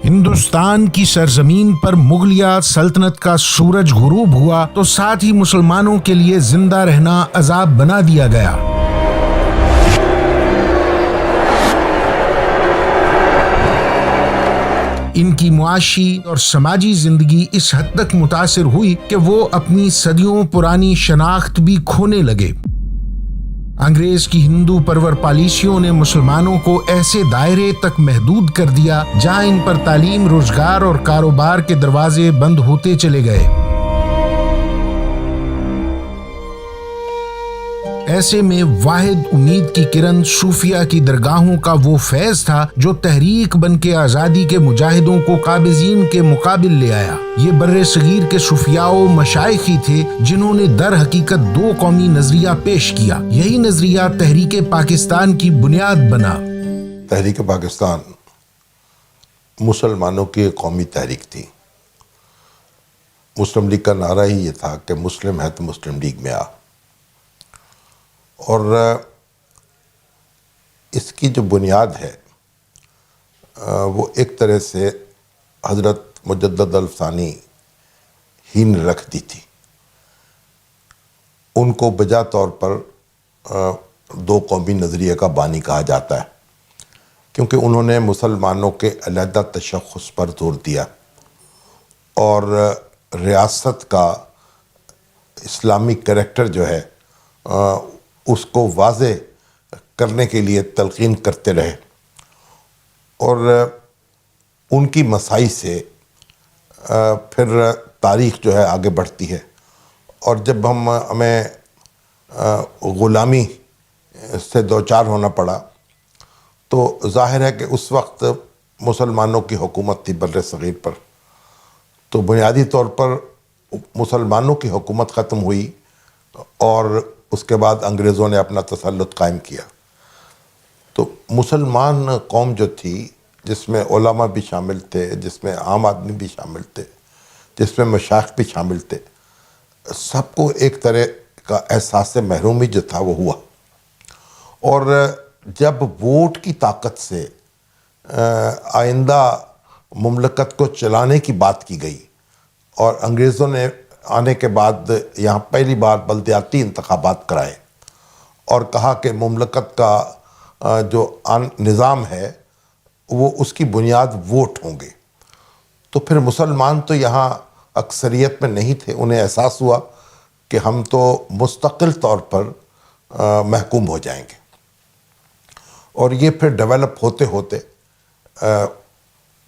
ہندوستان کی سرزمین پر مغلیہ سلطنت کا سورج غروب ہوا تو ساتھ ہی مسلمانوں کے لیے زندہ رہنا عذاب بنا دیا گیا۔ ان کی معاشی اور سماجی زندگی اس حد تک متاثر ہوئی کہ وہ اپنی صدیوں پرانی شناخت بھی کھونے لگے۔ انگریز کی ہندو پرور پالیسیوں نے مسلمانوں کو ایسے دائرے تک محدود کر دیا جہاں ان پر تعلیم، روزگار اور کاروبار کے دروازے بند ہوتے چلے گئے۔ ایسے میں واحد امید کی کرن صوفیہ کی درگاہوں کا وہ فیض تھا جو تحریک بن کے آزادی کے مجاہدوں کو قابضین کے مقابل لے آیا۔ یہ بر صغیر کے صوفیاء و مشائخ ہی تھے جنہوں نے در حقیقت دو قومی نظریہ پیش کیا۔ یہی نظریہ تحریک پاکستان کی بنیاد بنا۔ تحریک پاکستان مسلمانوں کی ایک قومی تحریک تھی۔ مسلم لیگ کا نعرہ ہی یہ تھا کہ مسلم ہے تو مسلم لیگ میں آ، اور اس کی جو بنیاد ہے وہ ایک طرح سے حضرت مجدد الثانی ہی نے رکھ دی تھی۔ ان کو بجا طور پر دو قومی نظریے کا بانی کہا جاتا ہے، کیونکہ انہوں نے مسلمانوں کے علیحدہ تشخص پر زور دیا اور ریاست کا اسلامی کریکٹر جو ہے اس کو واضح کرنے کے لیے تلقین کرتے رہے، اور ان کی مساعی سے پھر تاریخ جو ہے آگے بڑھتی ہے، اور جب ہمیں غلامی سے دوچار ہونا پڑا تو ظاہر ہے کہ اس وقت مسلمانوں کی حکومت تھی بر صغیر پر، تو بنیادی طور پر مسلمانوں کی حکومت ختم ہوئی اور اس کے بعد انگریزوں نے اپنا تسلط قائم کیا۔ تو مسلمان قوم جو تھی، جس میں علماء بھی شامل تھے، جس میں عام آدمی بھی شامل تھے، جس میں مشائخ بھی شامل تھے، سب کو ایک طرح کا احساس محرومی جو تھا وہ ہوا، اور جب ووٹ کی طاقت سے آئندہ مملکت کو چلانے کی بات کی گئی اور انگریزوں نے آنے کے بعد یہاں پہلی بار بلدیاتی انتخابات کرائے اور کہا کہ مملکت کا جو نظام ہے وہ اس کی بنیاد ووٹ ہوں گے، تو پھر مسلمان تو یہاں اکثریت میں نہیں تھے۔ انہیں احساس ہوا کہ ہم تو مستقل طور پر محکوم ہو جائیں گے، اور یہ پھر ڈیولپ ہوتے ہوتے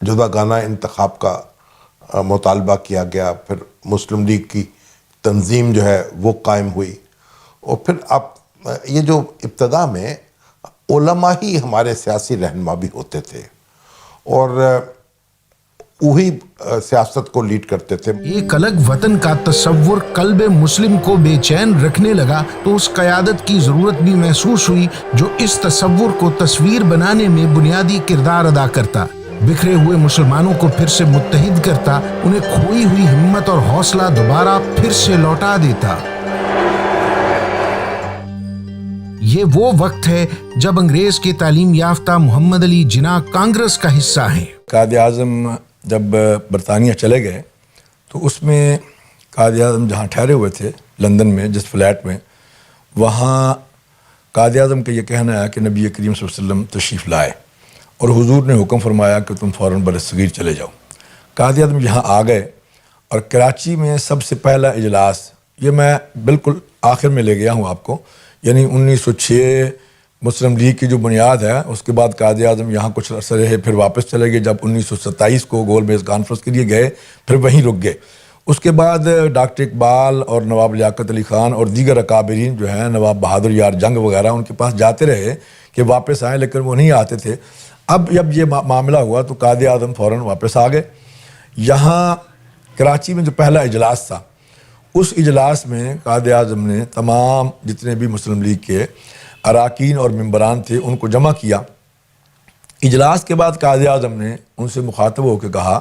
جداگانہ انتخاب کا مطالبہ کیا گیا، پھر مسلم لیگ کی تنظیم جو ہے وہ قائم ہوئی، اور پھر اب یہ جو ابتدا میں علماء ہی ہمارے سیاسی رہنما بھی ہوتے تھے اور وہی سیاست کو لیڈ کرتے تھے۔ ایک الگ وطن کا تصور قلب مسلم کو بے چین رکھنے لگا تو اس قیادت کی ضرورت بھی محسوس ہوئی جو اس تصور کو تصویر بنانے میں بنیادی کردار ادا کرتا، بکھرے ہوئے مسلمانوں کو پھر سے متحد کرتا، انہیں کھوئی ہوئی ہمت اور حوصلہ دوبارہ پھر سے لوٹا دیتا۔ یہ وہ وقت ہے جب انگریز کے تعلیم یافتہ محمد علی جناح کانگریس کا حصہ ہیں۔ قائد اعظم جب برطانیہ چلے گئے تو اس میں قائد اعظم جہاں ٹھہرے ہوئے تھے لندن میں، جس فلیٹ میں، وہاں قائد اعظم کا یہ کہنا ہے کہ نبی کریم صلی اللہ علیہ وسلم تشریف لائے اور حضور نے حکم فرمایا کہ تم فوراً بر صغیر چلے جاؤ۔ قائد اعظم یہاں آ گئے اور کراچی میں سب سے پہلا اجلاس، یہ میں بالکل آخر میں لے گیا ہوں آپ کو، یعنی 1906 مسلم لیگ کی جو بنیاد ہے، اس کے بعد قائد اعظم یہاں کچھ عرصہ رہے، پھر واپس چلے گئے، جب 1927 کو گول میز کانفرنس کے لیے گئے پھر وہیں رک گئے۔ اس کے بعد ڈاکٹر اقبال اور نواب لیاقت علی خان اور دیگر اکابرین جو ہیں، نواب بہادر یار جنگ وغیرہ، ان کے پاس جاتے رہے کہ واپس آئیں، لیکن وہ نہیں آتے تھے۔ اب جب یہ معاملہ ہوا تو قائد اعظم فوراً واپس آ گئے۔ یہاں کراچی میں جو پہلا اجلاس تھا، اس اجلاس میں قائد اعظم نے تمام جتنے بھی مسلم لیگ کے اراکین اور ممبران تھے ان کو جمع کیا۔ اجلاس کے بعد قائد اعظم نے ان سے مخاطب ہو کے کہا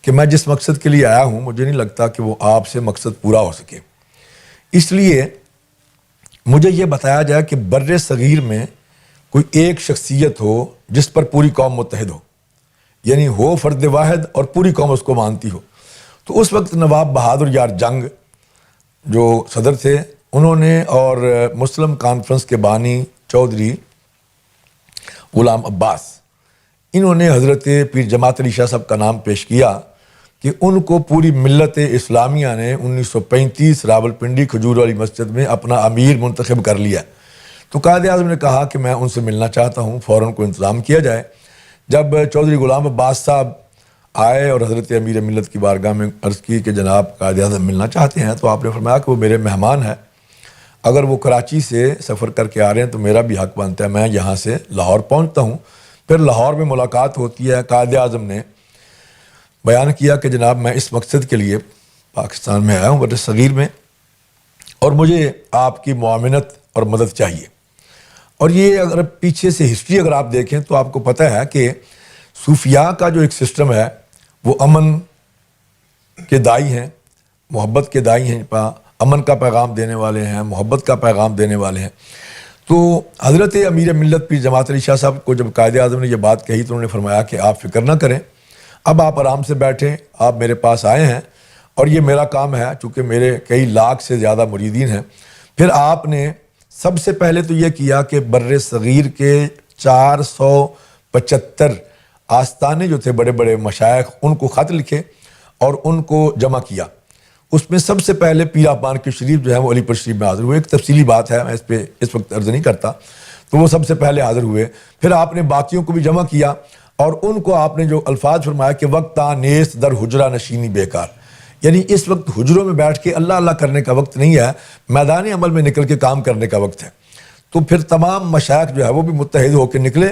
کہ میں جس مقصد کے لیے آیا ہوں مجھے نہیں لگتا کہ وہ آپ سے مقصد پورا ہو سکے، اس لیے مجھے یہ بتایا جائے کہ بر صغیر میں کوئی ایک شخصیت ہو جس پر پوری قوم متحد ہو، یعنی ہو فرد واحد اور پوری قوم اس کو مانتی ہو. تو اس وقت نواب بہادر یار جنگ جو صدر تھے انہوں نے اور مسلم کانفرنس کے بانی چودھری غلام عباس انہوں نے حضرت پیر جماعت علی شاہ صاحب کا نام پیش کیا کہ ان کو پوری ملت اسلامیہ نے 1935 راولپنڈی کھجور والی مسجد میں اپنا امیر منتخب کر لیا. تو قائد اعظم نے کہا کہ میں ان سے ملنا چاہتا ہوں, فوراً کو انتظام کیا جائے. جب چودھری غلام عباس صاحب آئے اور حضرت امیر ملت کی بارگاہ میں عرض کی کہ جناب قائد اعظم ملنا چاہتے ہیں, تو آپ نے فرمایا کہ وہ میرے مہمان ہیں, اگر وہ کراچی سے سفر کر کے آ رہے ہیں تو میرا بھی حق بنتا ہے میں یہاں سے لاہور پہنچتا ہوں. پھر لاہور میں ملاقات ہوتی ہے. قائد اعظم نے بیان کیا کہ جناب میں اس مقصد کے لیے پاکستان میں آیا ہوں بر صغیر میں, اور مجھے آپ کی معاونت اور مدد چاہیے. اور یہ اگر پیچھے سے ہسٹری اگر آپ دیکھیں تو آپ کو پتہ ہے کہ صوفیاء کا جو ایک سسٹم ہے وہ امن کے دائی ہیں, محبت کے دائی ہیں, امن کا پیغام دینے والے ہیں, محبت کا پیغام دینے والے ہیں. تو حضرت امیر ملت پیر جماعت علی شاہ صاحب کو جب قائد اعظم نے یہ بات کہی تو انہوں نے فرمایا کہ آپ فکر نہ کریں, اب آپ آرام سے بیٹھیں, آپ میرے پاس آئے ہیں اور یہ میرا کام ہے, چونکہ میرے کئی لاکھ سے زیادہ مریدین ہیں. پھر آپ نے سب سے پہلے تو یہ کیا کہ بر صغیر کے 475 آستانے جو تھے بڑے بڑے مشائخ ان کو خط لکھے اور ان کو جمع کیا. اس میں سب سے پہلے پیر احمد کی شریف جو ہے وہ علی پور شریف میں حاضر ہوئے. ایک تفصیلی بات ہے, میں اس پہ اس وقت عرض نہیں کرتا. تو وہ سب سے پہلے حاضر ہوئے. پھر آپ نے باقیوں کو بھی جمع کیا اور ان کو آپ نے جو الفاظ فرمایا کہ وقت نیست در حجرہ نشینی بیکار, یعنی اس وقت حجروں میں بیٹھ کے اللہ اللہ کرنے کا وقت نہیں ہے, میدان عمل میں نکل کے کام کرنے کا وقت ہے. تو پھر تمام مشائخ جو ہے وہ بھی متحد ہو کے نکلے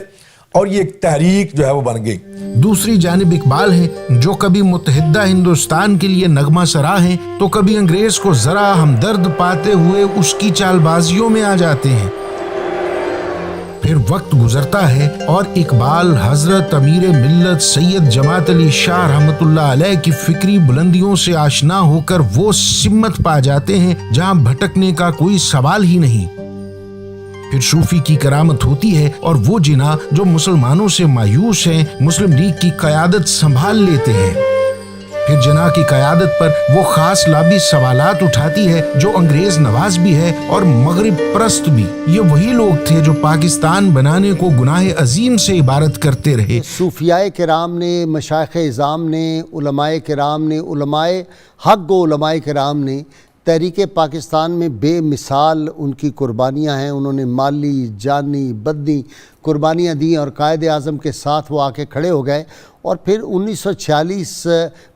اور یہ ایک تحریک جو ہے وہ بن گئی. دوسری جانب اقبال ہیں جو کبھی متحدہ ہندوستان کے لیے نغمہ سرا ہیں تو کبھی انگریز کو ذرا ہمدرد پاتے ہوئے اس کی چال بازیوں میں آ جاتے ہیں. پھر وقت گزرتا ہے اور اقبال حضرت امیر ملت سید جماعت علی شاہ رحمۃ اللہ علیہ کی فکری بلندیوں سے آشنا ہو کر وہ سمت پا جاتے ہیں جہاں بھٹکنے کا کوئی سوال ہی نہیں. پھر صوفی کی کرامت ہوتی ہے اور وہ جناح جو مسلمانوں سے مایوس ہیں مسلم لیگ کی قیادت سنبھال لیتے ہیں. پھر جناح کی قیادت پر وہ خاص لابی سوالات اٹھاتی ہے جو انگریز نواز بھی ہے اور مغرب پرست بھی. یہ وہی لوگ تھے جو پاکستان بنانے کو گناہ عظیم سے عبارت کرتے رہے. صوفیاء کرام نے, مشائخ اعظام نے, علماء کرام نے, علماء حق و علماء کرام نے تحریک پاکستان میں بے مثال ان کی قربانیاں ہیں. انہوں نے مالی, جانی, بدنی قربانیاں دیں اور قائد اعظم کے ساتھ وہ آ کے کھڑے ہو گئے. اور پھر 1946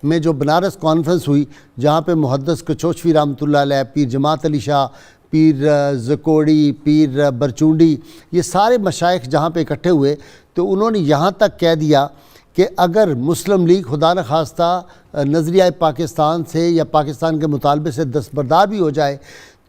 میں جو بنارس کانفرنس ہوئی جہاں پہ محدث کچوچوی رحمۃ اللہ علیہ, پیر جماعت علی شاہ, پیر زکوڑی, پیر برچونڈی, یہ سارے مشائخ جہاں پہ اکٹھے ہوئے تو انہوں نے یہاں تک کہہ دیا کہ اگر مسلم لیگ خدا نخواستہ نظریہ پاکستان سے یا پاکستان کے مطالبے سے دستبردار بھی ہو جائے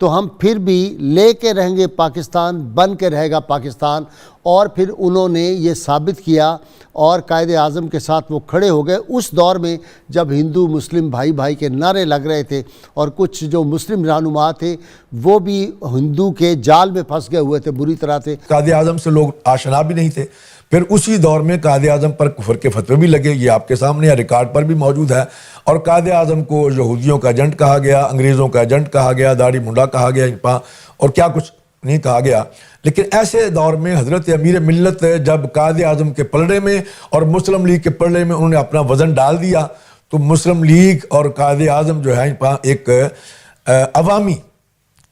تو ہم پھر بھی لے کے رہیں گے پاکستان, بن کے رہے گا پاکستان. اور پھر انہوں نے یہ ثابت کیا اور قائد اعظم کے ساتھ وہ کھڑے ہو گئے اس دور میں جب ہندو مسلم بھائی بھائی کے نعرے لگ رہے تھے اور کچھ جو مسلم رہنما تھے وہ بھی ہندو کے جال میں پھنس گئے ہوئے تھے بری طرح سے. قائد اعظم سے لوگ آشنا بھی نہیں تھے. پھر اسی دور میں قائد اعظم پر کفر کے فتوے بھی لگے, یہ آپ کے سامنے ریکارڈ پر بھی موجود ہے. اور قائد اعظم کو یہودیوں کا ایجنٹ کہا گیا, انگریزوں کا ایجنٹ کہا گیا, داڑھی منڈا کہا گیا اور کیا کچھ نہیں کہا گیا. لیکن ایسے دور میں حضرت امیر ملت جب قائد اعظم کے پلڑے میں اور مسلم لیگ کے پلڑے میں انہوں نے اپنا وزن ڈال دیا تو مسلم لیگ اور قائد اعظم جو ہے ایک عوامی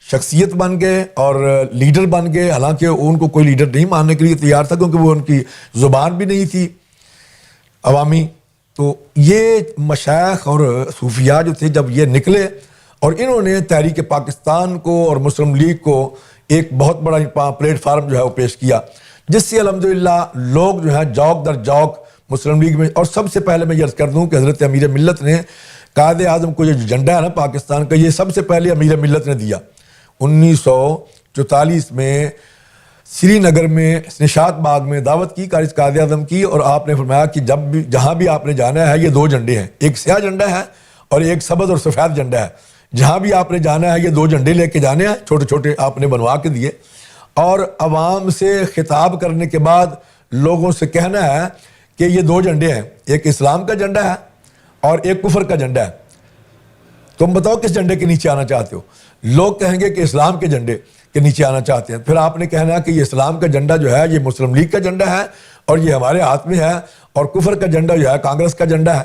شخصیت بن گئے اور لیڈر بن گئے. حالانکہ ان کو کوئی لیڈر نہیں ماننے کے لیے تیار تھا کیونکہ وہ ان کی زبان بھی نہیں تھی عوامی. تو یہ مشائخ اور صوفیاء جو تھے جب یہ نکلے اور انہوں نے تحریک پاکستان کو اور مسلم لیگ کو ایک بہت بڑا پلیٹ فارم جو ہے وہ پیش کیا جس سے الحمدللہ لوگ جو ہے جوک در جوک مسلم لیگ میں. اور سب سے پہلے میں یہ عرض کر دوں کہ حضرت امیر ملت نے قائد اعظم کو یہ جو جھنڈا ہے نا پاکستان کا, یہ سب سے پہلے امیر ملت نے دیا. 1944 میں سری نگر میں نشاط باغ میں دعوت کی قائد اعظم کی اور آپ نے فرمایا کہ جب بھی جہاں بھی آپ نے جانا ہے یہ دو جھنڈے ہیں, ایک سیاہ جھنڈا ہے اور ایک سبز اور سفید جھنڈا ہے. جہاں بھی آپ نے جانا ہے یہ دو جھنڈے لے کے جانے ہیں, چھوٹے چھوٹے آپ نے بنوا کے دیے. اور عوام سے خطاب کرنے کے بعد لوگوں سے کہنا ہے کہ یہ دو جھنڈے ہیں, ایک اسلام کا جھنڈا ہے اور ایک کفر کا جھنڈا ہے, تم بتاؤ کس جھنڈے کے نیچے آنا چاہتے ہو؟ لوگ کہیں گے کہ اسلام کے جھنڈے کے نیچے آنا چاہتے ہیں. پھر آپ نے کہنا کہ یہ اسلام کا جھنڈا جو ہے یہ مسلم لیگ کا جھنڈا ہے اور یہ ہمارے ہاتھ میں ہے, اور کفر کا جھنڈا جو ہے کانگریس کا جھنڈا ہے.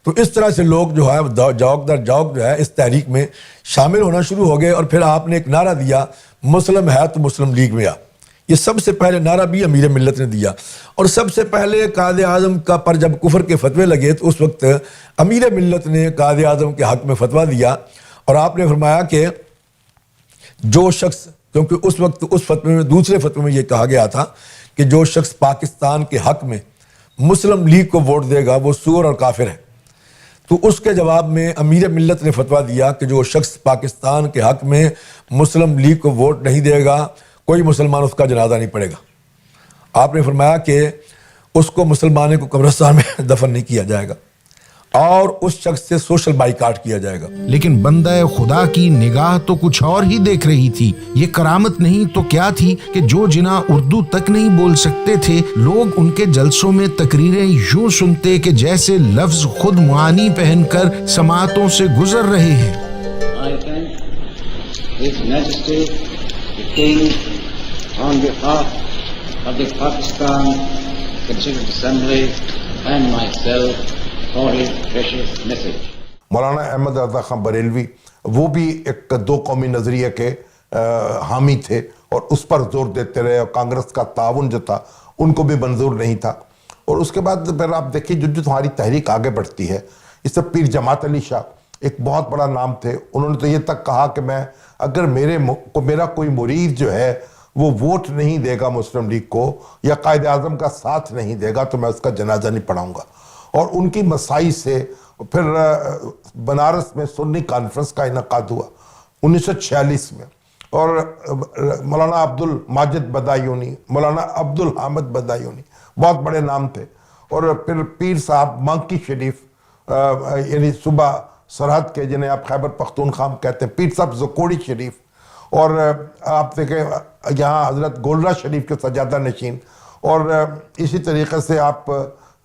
تو اس طرح سے لوگ جو ہے جوک در جوک جو ہے اس تحریک میں شامل ہونا شروع ہو گئے. اور پھر آپ نے ایک نعرہ دیا, مسلم ہے تو مسلم لیگ میں آ. یہ سب سے پہلے نعرہ بھی امیر ملت نے دیا, اور سب سے پہلے قائد اعظم کا پر جب کفر کے فتوے لگے تو اس وقت امیر ملت نے قائد اعظم کے حق میں فتویٰ دیا, اور آپ نے فرمایا کہ جو شخص, کیونکہ اس وقت اس فتوے میں, دوسرے فتوے میں یہ کہا گیا تھا کہ جو شخص پاکستان کے حق میں مسلم لیگ کو ووٹ دے گا وہ سور اور کافر ہے. تو اس کے جواب میں امیر ملت نے فتویٰ دیا کہ جو شخص پاکستان کے حق میں مسلم لیگ کو ووٹ نہیں دے گا کوئی مسلمان اس کا جنازہ نہیں پڑے گا. آپ نے فرمایا کہ اس کو مسلمانوں کو قبرستان میں دفن نہیں کیا جائے گا اور اس شخص سے سوشل بائیکاٹ کیا جائے گا. لیکن بندہ خدا کی نگاہ تو کچھ اور ہی دیکھ رہی تھی. یہ کرامت نہیں تو کیا تھی کہ جو جناح اردو تک نہیں بول سکتے تھے, لوگ ان کے جلسوں میں تقریریں یوں سنتے کہ جیسے لفظ خود معانی پہن کر سماعتوں سے گزر رہے ہیں. I thank His Majesty the King on behalf of the Pakistan Constituent Assembly and myself for his precious message. مولانا احمد رضا خان بریلوی وہ بھی ایک دو قومی نظریے کے حامی تھے اور اس پر زور دیتے رہے, اور کانگریس کا تعاون جو تھا ان کو بھی منظور نہیں تھا. اور اس کے بعد پھر آپ دیکھیے جو تمہاری تحریک آگے بڑھتی ہے, اس سے پیر جماعت علی شاہ ایک بہت بڑا نام تھے. انہوں نے تو یہ تک کہا کہ میں اگر میرا کوئی مرید جو ہے وہ ووٹ نہیں دے گا مسلم لیگ کو یا قائد اعظم کا ساتھ نہیں دے گا تو میں اس کا جنازہ نہیں پڑھاؤں گا. اور ان کی مسائی سے پھر بنارس میں سنی کانفرنس کا انعقاد ہوا 1946 میں, اور مولانا عبد الماجد بدایونی, مولانا عبد الحامد بدایونی بہت بڑے نام تھے. اور پھر پیر صاحب مانکی شریف, یعنی صوبہ سرحد کے جنہیں آپ خیبر پختونخوا کہتے ہیں, پیر صاحب زکوڑی شریف, اور آپ دیکھیں یہاں حضرت گولرا شریف کے سجادہ نشین. اور اسی طریقے سے آپ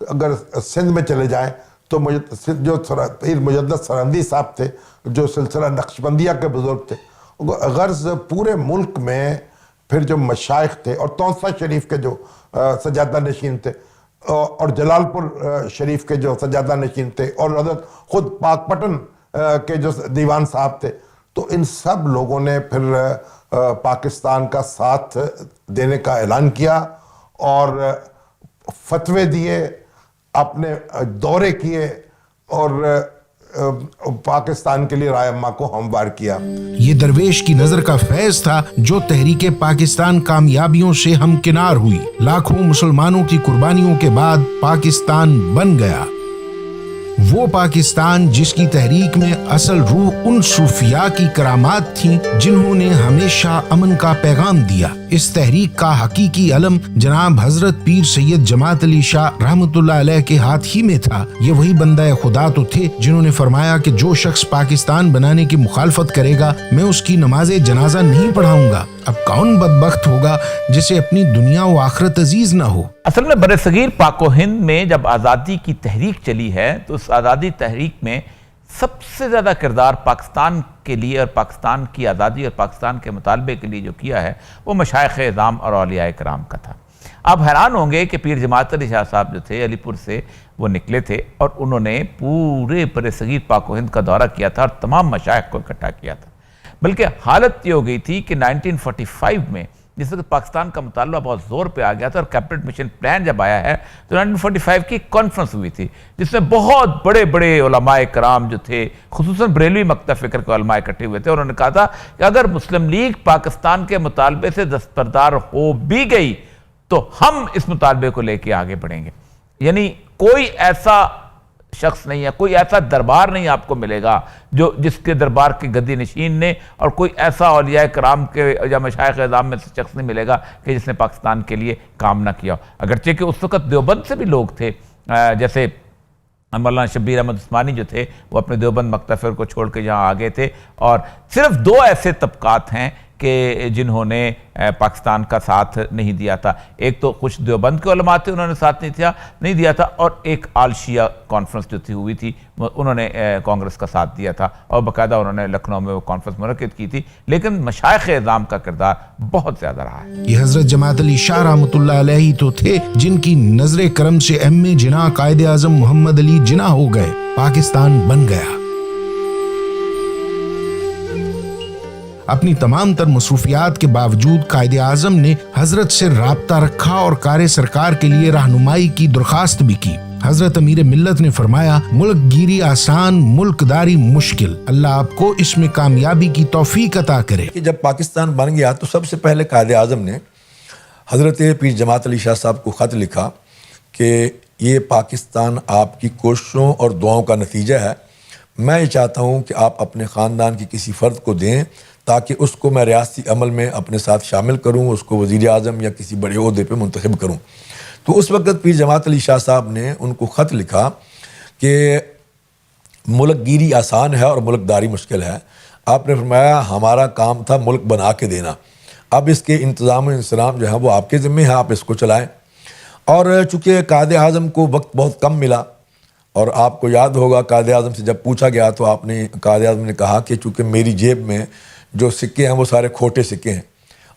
اگر سندھ میں چلے جائیں تو جو پیر مجدد سرہندی صاحب تھے جو سلسلہ نقشبندیہ کے بزرگ تھے, غرض پورے ملک میں پھر جو مشائخ تھے, اور تونسہ شریف کے جو سجادہ نشین تھے, اور جلال پور شریف کے جو سجادہ نشین تھے, اور حضرت خود پاک پٹن کے جو دیوان صاحب تھے, تو ان سب لوگوں نے پھر پاکستان کا ساتھ دینے کا اعلان کیا اور فتوے دیے, اپنے دورے کیے, اور پاکستان کے لیے رائے کو ہموار کیا. یہ درویش کی نظر کا فیض تھا جو تحریک پاکستان کامیابیوں سے ہمکنار ہوئی. لاکھوں مسلمانوں کی قربانیوں کے بعد پاکستان بن گیا. وہ پاکستان جس کی تحریک میں اصل روح ان صوفیاء کی کرامات تھیں جنہوں نے ہمیشہ امن کا پیغام دیا. اس تحریک کا حقیقی علم جناب حضرت پیر سید جماعت علی شاہ رحمۃ اللہ علیہ کے ہاتھ ہی میں تھا. یہ وہی بندہ خدا تو تھے جنہوں نے فرمایا کہ جو شخص پاکستان بنانے کی مخالفت کرے گا میں اس کی نماز جنازہ نہیں پڑھاؤں گا. اب کون بدبخت ہوگا جسے اپنی دنیا و آخرت عزیز نہ ہو. اصل میں برصغیر پاک و ہند میں جب آزادی کی تحریک چلی ہے تو اس آزادی تحریک میں سب سے زیادہ کردار پاکستان کے لیے اور پاکستان کی آزادی اور پاکستان کے مطالبے کے لیے جو کیا ہے وہ مشائخ اعظام اور اولیاء کرام کا تھا. آپ حیران ہوں گے کہ پیر جماعت علی شاہ صاحب جو تھے علی پور سے وہ نکلے تھے اور انہوں نے پورے برصغیر پاک و ہند کا دورہ کیا تھا اور تمام مشائخ کو اکٹھا کیا تھا. بلکہ حالت یہ ہو گئی تھی کہ 1945 میں جس وقت پاکستان کا مطالبہ بہت زور پہ آ گیا تھا اور کیبنٹ مشن پلان جب آیا ہے تو 1945 کی کانفرنس ہوئی تھی جس میں بہت بڑے بڑے علماء کرام جو تھے خصوصاً بریلوی مکتب فکر کے علماء اکٹھے ہوئے تھے. اور انہوں نے کہا تھا کہ اگر مسلم لیگ پاکستان کے مطالبے سے دستبردار ہو بھی گئی تو ہم اس مطالبے کو لے کے آگے بڑھیں گے. یعنی کوئی ایسا شخص نہیں ہے, کوئی ایسا دربار نہیں آپ کو ملے گا جو جس کے دربار کے گدی نشین نے, اور کوئی ایسا اولیاء کرام کے یا مشائخ اعظام میں سے شخص نہیں ملے گا کہ جس نے پاکستان کے لیے کام نہ کیا. اگرچہ کہ اس وقت دیوبند سے بھی لوگ تھے, جیسے مولانا شبیر احمد عثمانی جو تھے وہ اپنے دیوبند مکتب فکر کو چھوڑ کے یہاں آگے تھے. اور صرف دو ایسے طبقات ہیں کہ جنہوں نے پاکستان کا ساتھ نہیں دیا تھا. ایک تو کچھ دیوبند کے علماء تھے، انہوں نے ساتھ نہیں دیا تھا، اور ایک آل شیعہ کانفرنس جو تھی ہوئی تھی، انہوں نے کانگریس کا ساتھ دیا تھا، اور باقاعدہ انہوں نے لکھنؤ میں وہ کانفرنس منعقد کی تھی. لیکن مشائخ اعظام کا کردار بہت زیادہ رہا ہے. یہ حضرت جماعت علی شاہ رحمۃ اللہ علیہ تو تھے جن کی نظر کرم سے اہم جناح قائد اعظم محمد علی جناح ہو گئے، پاکستان بن گیا. اپنی تمام تر مصروفیات کے باوجود قائد اعظم نے حضرت سے رابطہ رکھا اور کار سرکار کے لیے رہنمائی کی درخواست بھی کی. حضرت امیر ملت نے فرمایا، ملک گیری آسان، ملک داری مشکل. اللہ آپ کو اس میں کامیابی کی توفیق عطا کرے. کہ جب پاکستان بن گیا تو سب سے پہلے قائد اعظم نے حضرت پیر جماعت علی شاہ صاحب کو خط لکھا کہ یہ پاکستان آپ کی کوششوں اور دعاؤں کا نتیجہ ہے. میں یہ چاہتا ہوں کہ آپ اپنے خاندان کی کسی فرد کو دیں تاکہ اس کو میں ریاستی عمل میں اپنے ساتھ شامل کروں، اس کو وزیر اعظم یا کسی بڑے عہدے پہ منتخب کروں. تو اس وقت پیر جماعت علی شاہ صاحب نے ان کو خط لکھا کہ ملک گیری آسان ہے اور ملک داری مشکل ہے. آپ نے فرمایا ہمارا کام تھا ملک بنا کے دینا، اب اس کے انتظام و انصرام جو ہے وہ آپ کے ذمہ ہے، آپ اس کو چلائیں. اور چونکہ قائد اعظم کو وقت بہت کم ملا، اور آپ کو یاد ہوگا قائد اعظم سے جب پوچھا گیا تو قائد اعظم نے کہا کہ چونکہ میری جیب میں جو سکے ہیں وہ سارے کھوٹے سکے ہیں،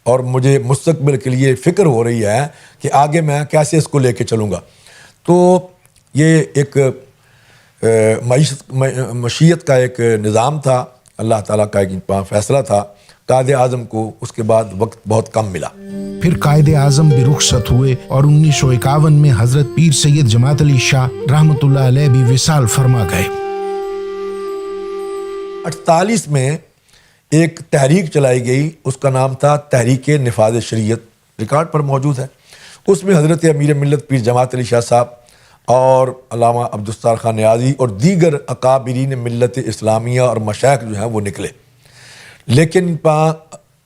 اور مجھے مستقبل کے لیے فکر ہو رہی ہے کہ آگے میں کیسے اس کو لے کے چلوں گا. تو یہ ایک مشیت کا ایک نظام تھا، اللہ تعالیٰ کا ایک فیصلہ تھا. قائد اعظم کو اس کے بعد وقت بہت کم ملا. پھر قائد اعظم بھی رخصت ہوئے اور 1951 میں حضرت پیر سید جماعت علی شاہ رحمۃ اللہ علیہ بھی وصال فرما گئے. 48 میں ایک تحریک چلائی گئی، اس کا نام تھا تحریک نفاذ شریعت، ریکارڈ پر موجود ہے. اس میں حضرت امیر ملت پیر جماعت علی شاہ صاحب اور علامہ عبدالستار خان نیازی اور دیگر اکابرین ملت اسلامیہ اور مشائخ جو ہیں وہ نکلے. لیکن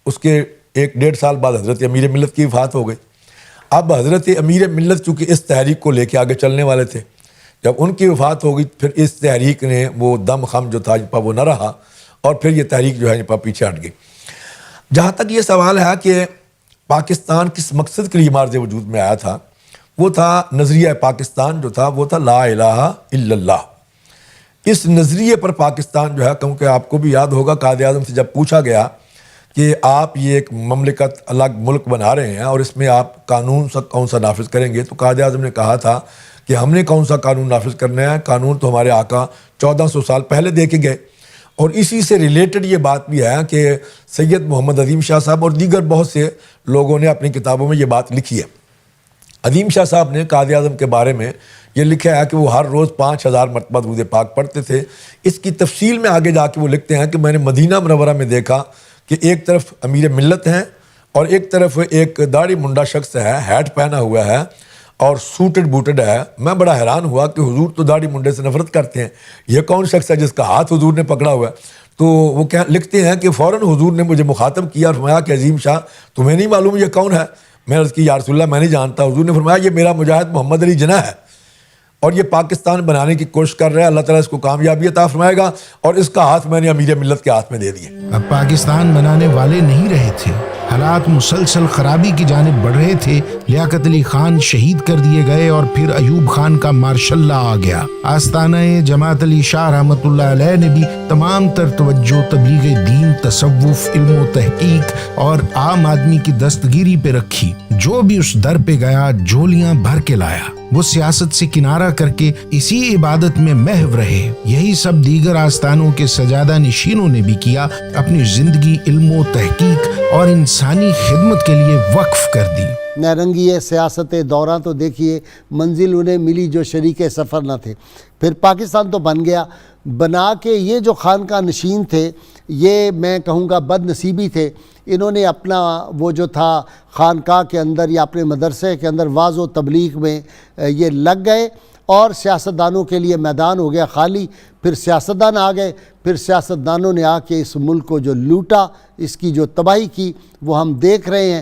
اس کے 1-1.5 سال بعد حضرت امیر ملت کی وفات ہو گئی. اب حضرت امیر ملت چونکہ اس تحریک کو لے کے آگے چلنے والے تھے، جب ان کی وفات ہو گئی پھر اس تحریک نے وہ دم خم جو تھا وہ نہ رہا، اور پھر یہ تحریک جو ہے پیچھے ہٹ گئی. جہاں تک یہ سوال ہے کہ پاکستان کس مقصد کے لیے مارز وجود میں آیا تھا، وہ تھا نظریہ پاکستان جو تھا وہ تھا لا الہ الا اللہ. اس نظریے پر پاکستان جو ہے، کیونکہ آپ کو بھی یاد ہوگا قائد اعظم سے جب پوچھا گیا کہ آپ یہ ایک مملکت الگ ملک بنا رہے ہیں اور اس میں آپ قانون کون سا نافذ کریں گے، تو قائد اعظم نے کہا تھا کہ ہم نے کون سا قانون نافذ کرنا ہے، قانون تو ہمارے آقا 1400 سال پہلے دے کے گئے. اور اسی سے ریلیٹڈ یہ بات بھی ہے کہ سید محمد عظیم شاہ صاحب اور دیگر بہت سے لوگوں نے اپنی کتابوں میں یہ بات لکھی ہے. عظیم شاہ صاحب نے قائد اعظم کے بارے میں یہ لکھا ہے کہ وہ ہر روز 5000 مرتبہ درود پاک پڑھتے تھے. اس کی تفصیل میں آگے جا کے وہ لکھتے ہیں کہ میں نے مدینہ منورہ میں دیکھا کہ ایک طرف امیر ملت ہیں اور ایک طرف ایک داڑھی منڈا شخص ہے، ہیٹ پہنا ہوا ہے اور سوٹڈ بوٹڈ ہے. میں بڑا حیران ہوا کہ حضور تو داڑھی منڈے سے نفرت کرتے ہیں، یہ کون شخص ہے جس کا ہاتھ حضور نے پکڑا ہوا ہے؟ تو وہ لکھتے ہیں کہ فوراً حضور نے مجھے مخاطب کیا اور فرمایا کہ عظیم شاہ تمہیں نہیں معلوم یہ کون ہے؟ میں عرض کی یا رسول اللہ میں نہیں جانتا. حضور نے فرمایا یہ میرا مجاہد محمد علی جناح ہے، اور یہ پاکستان بنانے کی کوشش کر رہا ہے، اللہ تعالیٰ اس کو کامیابی عطا فرمائے گا، اور اس کا ہاتھ میں نے امیر ملت کے ہاتھ میں دے دیے. اب پاکستان بنانے والے نہیں رہے تھے، حالات مسلسل خرابی کی جانب بڑھ رہے تھے. لیاقت علی خان شہید کر دیے گئے اور پھر ایوب خان کا مارشل لا آ گیا. آستانہ جماعت علی شاہ رحمۃ اللہ علیہ نے بھی تمام تر توجہ تبلیغ دین، تصوف، علم و تحقیق اور عام آدمی کی دستگیری پہ رکھی. جو بھی اس در پہ گیا جھولیاں بھر کے لایا. وہ سیاست سے کنارہ کر کے اسی عبادت میں محو رہے. یہی سب دیگر آستانوں کے سجادہ نشینوں نے بھی کیا، اپنی زندگی علم و تحقیق اور انسانی خدمت کے لیے وقف کر دی. نیرنگی سیاست دورہ تو دیکھیے منزل انہیں ملی جو شریک سفر نہ تھے. پھر پاکستان تو بن گیا، بنا کے یہ جو خانقاہ نشین تھے یہ میں کہوں گا بد نصیبی تھے. انہوں نے اپنا وہ جو تھا خانقاہ کے اندر یا اپنے مدرسے کے اندر واعظ و تبلیغ میں یہ لگ گئے اور سیاستدانوں کے لیے میدان ہو گیا خالی. پھر سیاستدان آ گئے، پھر سیاستدانوں نے آ کے اس ملک کو جو لوٹا، اس کی جو تباہی کی وہ ہم دیکھ رہے ہیں.